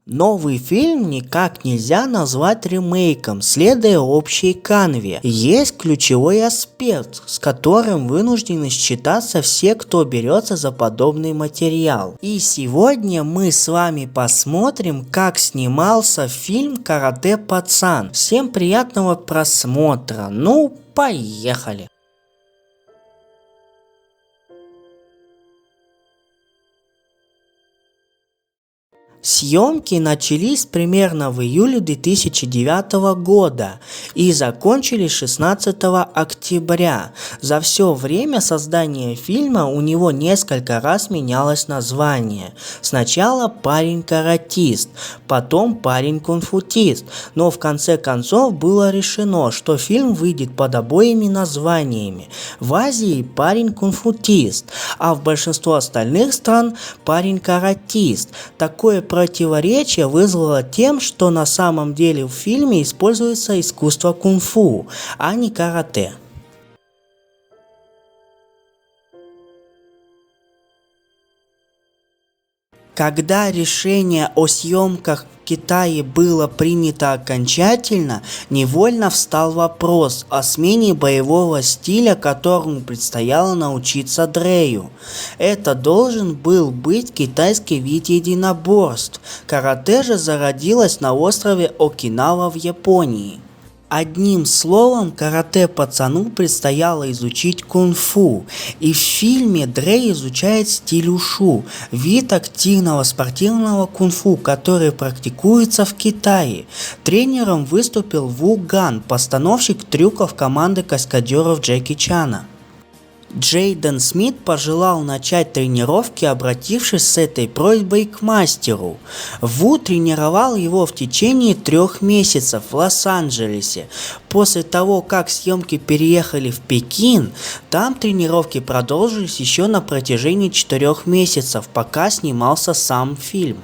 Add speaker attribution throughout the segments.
Speaker 1: Новый фильм никак нельзя назвать ремейком, следуя общей канве. Есть ключевой аспект, с которым вынуждены считаться все, кто берется за подобный материал. И сегодня мы с вами посмотрим, как снимался фильм «Каратэ Пацан». Всем приятного просмотра. Ну, поехали! Съемки начались примерно в июле 2009 года и закончились 16 октября. За все время создания фильма у него несколько раз менялось название. Сначала «Парень-каратист», потом «Парень-кунфутист», но в конце концов было решено, что фильм выйдет под обоими названиями. В Азии «Парень-кунфутист», а в большинстве остальных стран «Парень-каратист». Такое противоречие вызвало тем, что на самом деле в фильме используется искусство кунг-фу, а не карате. Когда решение о съемках в Китае было принято окончательно, невольно встал вопрос о смене боевого стиля, которому предстояло научиться Дрэю. Это должен был быть китайский вид единоборств. Карате же зародилось на острове Окинава в Японии. Одним словом, каратэ пацану предстояло изучить кунг-фу, и в фильме Дрэй изучает стиль ушу, вид активного спортивного кунг-фу, который практикуется в Китае. Тренером выступил Ву Ган, постановщик трюков команды каскадеров Джеки Чана. Джейден Смит пожелал начать тренировки, обратившись с этой просьбой к мастеру. Ву тренировал его в течение 3 месяцев в Лос-Анджелесе. После того, как съемки переехали в Пекин, там тренировки продолжились еще на протяжении 4 месяцев, пока снимался сам фильм.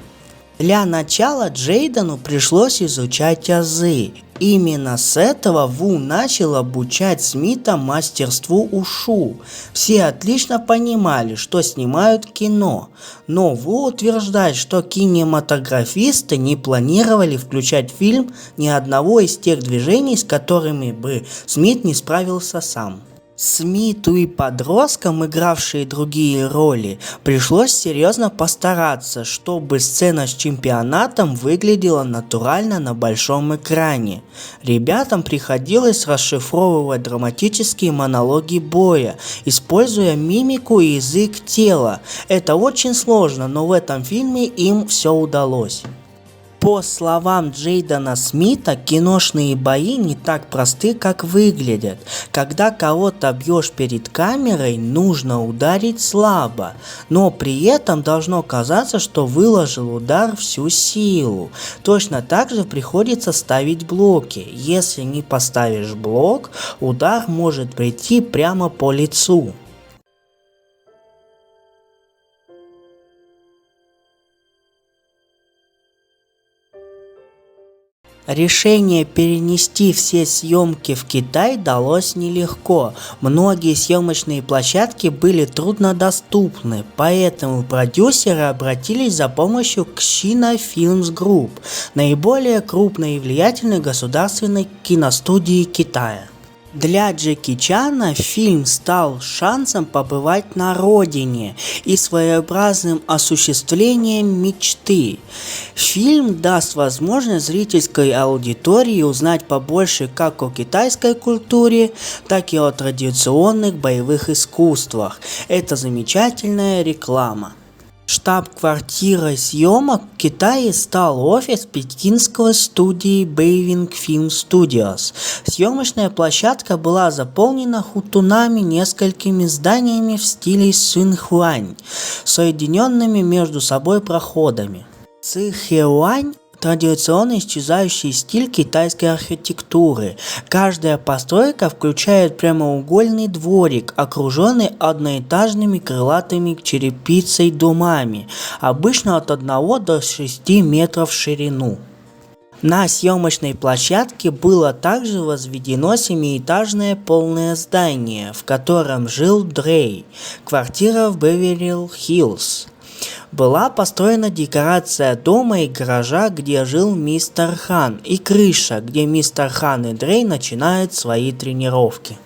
Speaker 1: Для начала Джейдену пришлось изучать азы. Именно с этого Ву начал обучать Смита мастерству ушу. Все отлично понимали, что снимают кино, но Ву утверждает, что кинематографисты не планировали включать в фильм ни одного из тех движений, с которыми бы Смит не справился сам. Смиту и подросткам, игравшие другие роли, пришлось серьезно постараться, чтобы сцена с чемпионатом выглядела натурально на большом экране. Ребятам приходилось расшифровывать драматические монологи боя, используя мимику и язык тела. Это очень сложно, но в этом фильме им все удалось. По словам Джейдена Смита, киношные бои не так просты, как выглядят. Когда кого-то бьешь перед камерой, нужно ударить слабо, но при этом должно казаться, что выложил удар всю силу. Точно так же приходится ставить блоки. Если не поставишь блок, удар может прийти прямо по лицу. Решение перенести все съемки в Китай далось нелегко. Многие съемочные площадки были труднодоступны, поэтому продюсеры обратились за помощью к China Films Group, наиболее крупной и влиятельной государственной киностудии Китая. Для Джеки Чана фильм стал шансом побывать на родине и своеобразным осуществлением мечты. Фильм даст возможность зрительской аудитории узнать побольше как о китайской культуре, так и о традиционных боевых искусствах. Это замечательная реклама. Штаб-квартирой съемок в Китае стал офис пекинской студии Beijing Film Studios. Съемочная площадка была заполнена хутунами, несколькими зданиями в стиле Суньхуань, соединенными между собой проходами. Цихуань – традиционно исчезающий стиль китайской архитектуры. Каждая постройка включает прямоугольный дворик, окруженный одноэтажными крылатыми черепицей домами, обычно от 1 до 6 метров в ширину. На съемочной площадке было также возведено 7-этажное полное здание, в котором жил Дрэй, квартира в Беверли-Хиллз. Была построена декорация дома и гаража, где жил мистер Хан, и крыша, где мистер Хан и Дрей начинают свои тренировки.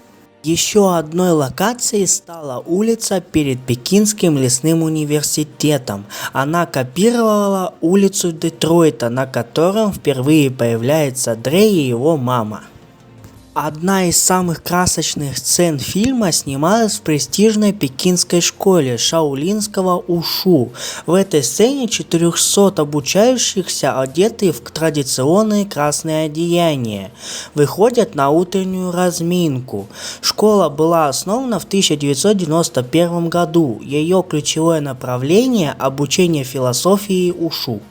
Speaker 1: Еще одной локацией стала улица перед Пекинским лесным университетом. Она копировала улицу Детройта, на котором впервые появляется Дрей и его мама. Одна из самых красочных сцен фильма снималась в престижной пекинской школе шаолинского ушу. В этой сцене 400 обучающихся, одетые в традиционные красные одеяния, выходят на утреннюю разминку. Школа была основана в 1991 году. Ее ключевое направление – обучение философии ушу.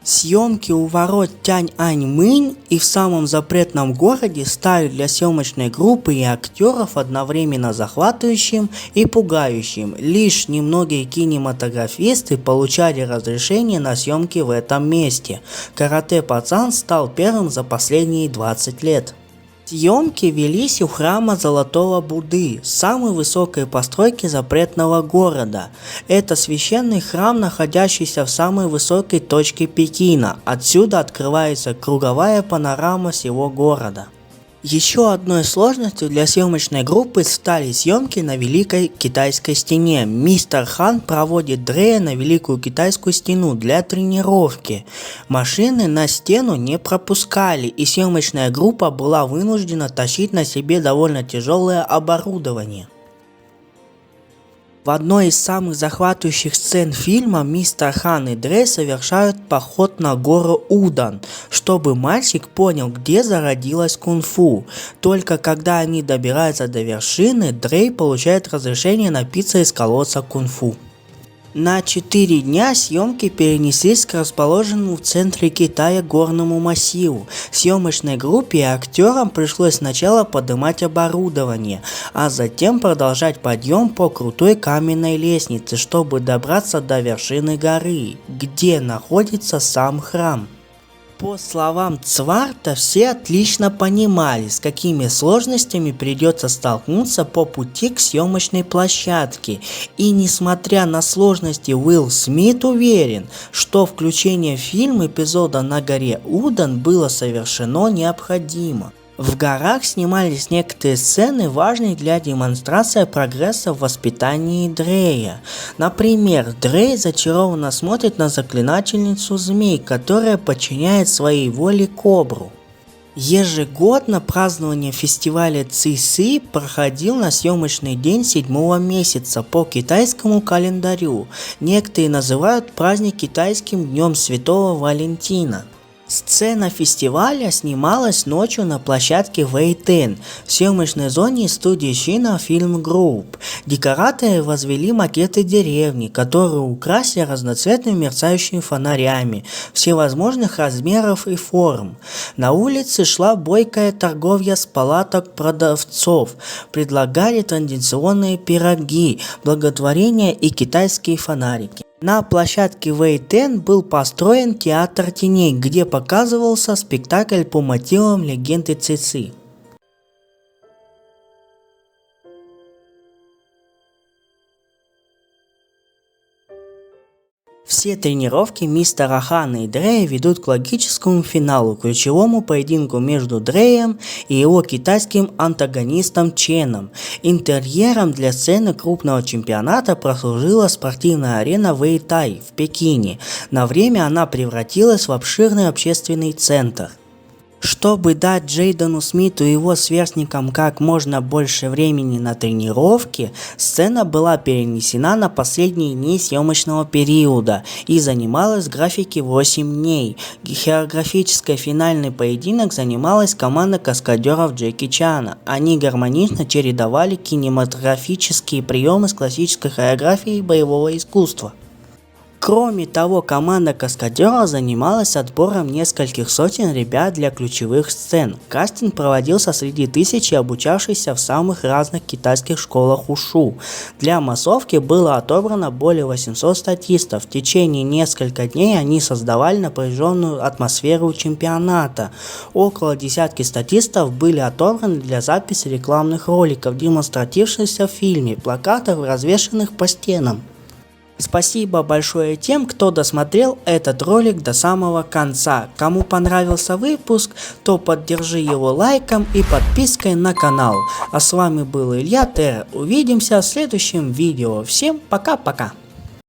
Speaker 1: Съемки у ворот Тяньаньмэнь и в самом запретном городе стали для съемочной группы и актеров одновременно захватывающим и пугающим. Лишь немногие кинематографисты получали разрешение на съемки в этом месте. Каратэ-пацан стал первым за последние 20 лет. Съемки велись у храма Золотого Будды, самой высокой постройки запретного города. Это священный храм, находящийся в самой высокой точке Пекина. Отсюда открывается круговая панорама всего города. Еще одной сложностью для съемочной группы стали съемки на Великой Китайской стене. Мистер Хан проводит Дрея на Великую Китайскую стену для тренировки. Машины на стену не пропускали, и съемочная группа была вынуждена тащить на себе довольно тяжелое оборудование. В одной из самых захватывающих сцен фильма мистер Хан и Дрей совершают поход на гору Удан, чтобы мальчик понял, где зародилась кунг-фу. Только когда они добираются до вершины, Дрей получает разрешение напиться из колодца кунг-фу. На 4 дня съемки перенеслись к расположенному в центре Китая горному массиву. Съемочной группе и актерам пришлось сначала поднимать оборудование, а затем продолжать подъем по крутой каменной лестнице, чтобы добраться до вершины горы, где находится сам храм. По словам Цварта, все отлично понимали, с какими сложностями придется столкнуться по пути к съемочной площадке, и несмотря на сложности, Уилл Смит уверен, что включение в фильм эпизода на горе Удан было совершено необходимо. В горах снимались некоторые сцены, важные для демонстрации прогресса в воспитании Дрея. Например, Дрей зачарованно смотрит на заклинательницу змей, которая подчиняет своей воле кобру. Ежегодно празднование фестиваля Цыси проходил на съемочный день 7-го месяца по китайскому календарю. Некоторые называют праздник китайским днем Святого Валентина. Сцена фестиваля снималась ночью на площадке Вэйтэн в съемочной зоне студии China Film Group. Декораторы возвели макеты деревни, которые украсили разноцветными мерцающими фонарями всевозможных размеров и форм. На улице шла бойкая торговля с палаток продавцов, предлагали традиционные пироги, благотворения и китайские фонарики. На площадке Вэйтэн был построен театр теней, где показывался спектакль по мотивам легенды Цици. Все тренировки мистера Хана и Дрея ведут к логическому финалу, ключевому поединку между Дреем и его китайским антагонистом Ченом. Интерьером для сцены крупного чемпионата прослужила спортивная арена Вэйтай в Пекине. На время она превратилась в обширный общественный центр. Чтобы дать Джейдену Смиту и его сверстникам как можно больше времени на тренировки, сцена была перенесена на последние дни съемочного периода и занималась в графике 8 дней. Хореографический финальный поединок занималась команда каскадеров Джеки Чана. Они гармонично чередовали кинематографические приемы с классической хореографией боевого искусства. Кроме того, команда каскадеров занималась отбором нескольких сотен ребят для ключевых сцен. Кастинг проводился среди тысячи обучавшихся в самых разных китайских школах ушу. Для массовки было отобрано более 800 статистов. В течение нескольких дней они создавали напряженную атмосферу чемпионата. Около десятки статистов были отобраны для записи рекламных роликов, демонстрировавшихся в фильме, плакатов, развешанных по стенам. Спасибо большое тем, кто досмотрел этот ролик до самого конца. Кому понравился выпуск, то поддержи его лайком и подпиской на канал. А с вами был Илья Терра. Увидимся в следующем видео. Всем пока-пока.